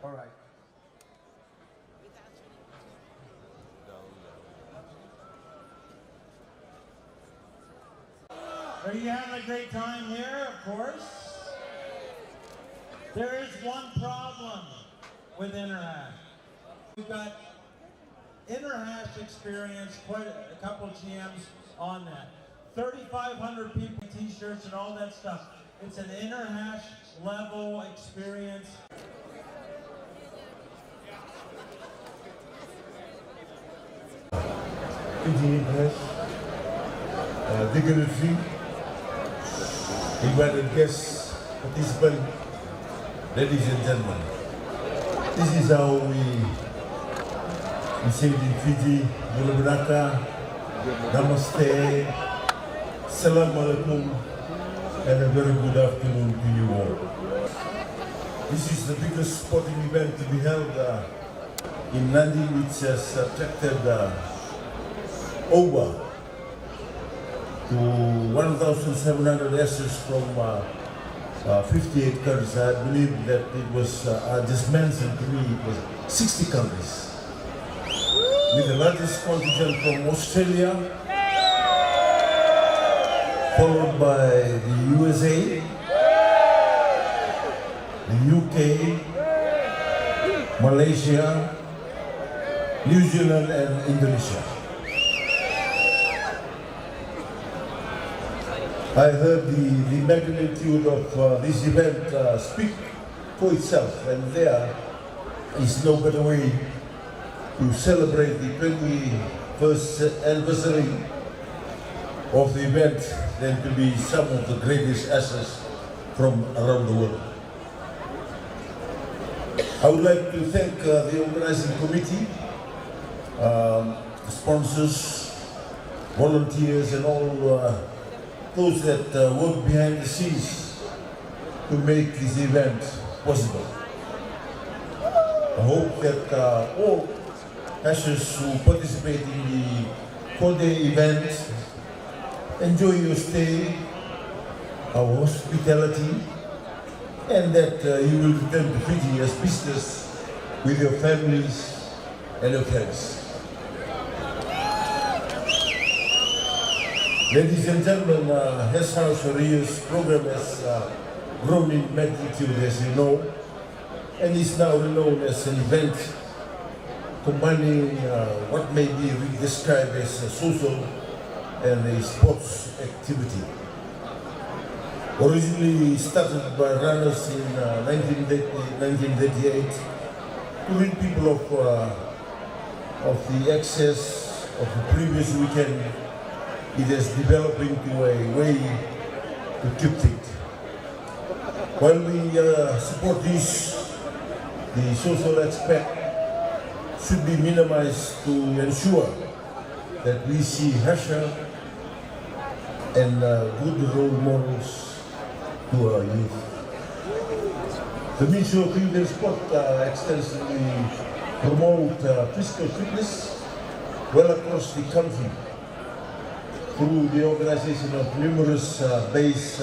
All right. Are you having a great time here? Of course. There is one problem with Interhash. We've got Interhash experience, quite a couple of GMs on that. 3,500 people, t-shirts and all that stuff. It's an Interhash level experience. Interhash, dignitary, invited guests, participants, ladies and gentlemen. This is how we say it in Fiji, Mulabanaka, Namaste, Salam Alaikum, and a very good afternoon to you all. This is the biggest sporting event to be held in Nadi, which has attracted over to 1,700 athletes from 58 countries. I believe that it was, I just mentioned to me, it was 60 countries. With the largest contingent from Australia, followed by the USA, the UK, Malaysia, New Zealand and Indonesia. I heard the magnitude of this event speak for itself, and there is no better way to celebrate the 21st anniversary of the event than to be some of the greatest athletes from around the world. I would like to thank the organizing committee, sponsors, volunteers, and all those that work behind the scenes to make this event possible. I hope that all athletes who participate in the 4-day event enjoy your stay, our hospitality, and that you will return to Fiji as visitors with your families and your friends. Ladies and gentlemen, Hess House Rio's program has grown in magnitude, as you know, and is now known as an event combining what may be described as a social and a sports activity. Originally started by runners in 1938 to rid people of the excess of the previous weekend. It has developed into a way to keep fit. While we support this, the social aspect should be minimized to ensure that we see harsher and good role models to our youth. The Ministry of Youth and Sport extensively promote physical fitness well across the country through the organization of numerous base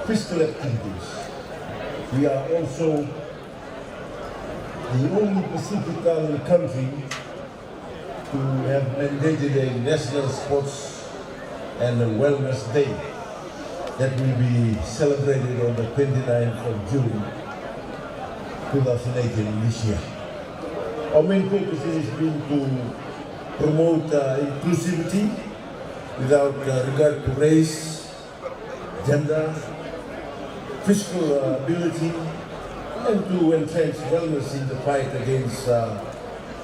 physical activities. We are also the only Pacific Island country to have mandated a National Sports and Wellness Day that will be celebrated on the 29th of June 2018 this year. Our main focus has been to promote inclusivity without regard to race, gender, physical ability, and to entrench wellness in the fight against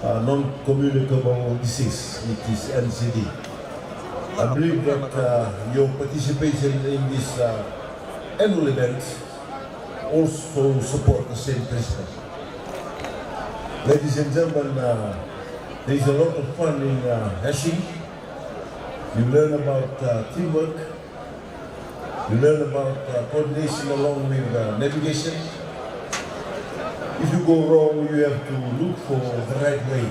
non-communicable disease, which is NCD. I believe that your participation in this annual event also support the same principle. Ladies and gentlemen, there is a lot of fun in hashing. You learn about teamwork, you learn about coordination along with navigation. If you go wrong, you have to look for the right way.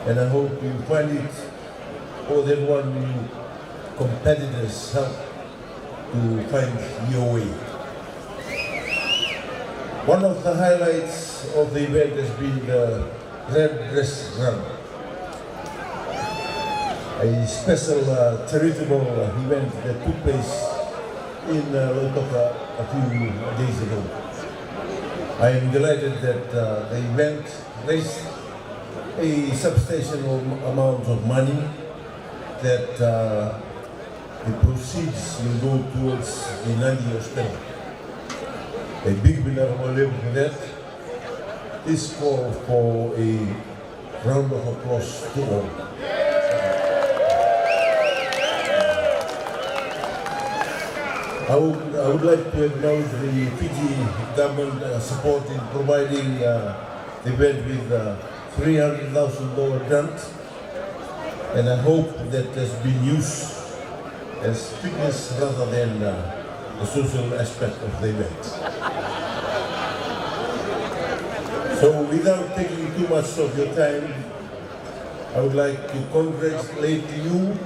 And I hope you find it, or that one you competitors help to find your way. One of the highlights of the event has been the Red Dress Run, a special charitable event that took place in Lautoka a few days ago. I am delighted that the event raised a substantial amount of money that the proceeds will go towards the Nandi Hospital. A big winner for that. This call for a round of applause to all. I would like to acknowledge the Fiji government support in providing the event with $300,000 grant, and I hope that has been used as fitness rather than the social aspect of the event. So without taking too much of your time, I would like to congratulate you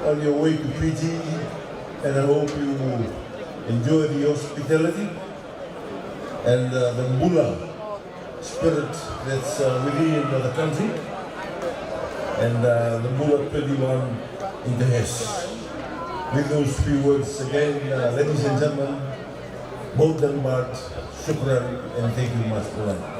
on your way to Fiji, and I hope you enjoy the hospitality and the Mbula spirit that's within the country, and the Mbula 21 in the Hess. With those few words again, ladies and gentlemen, Bolton Bart, Shukran, and thank you much for that.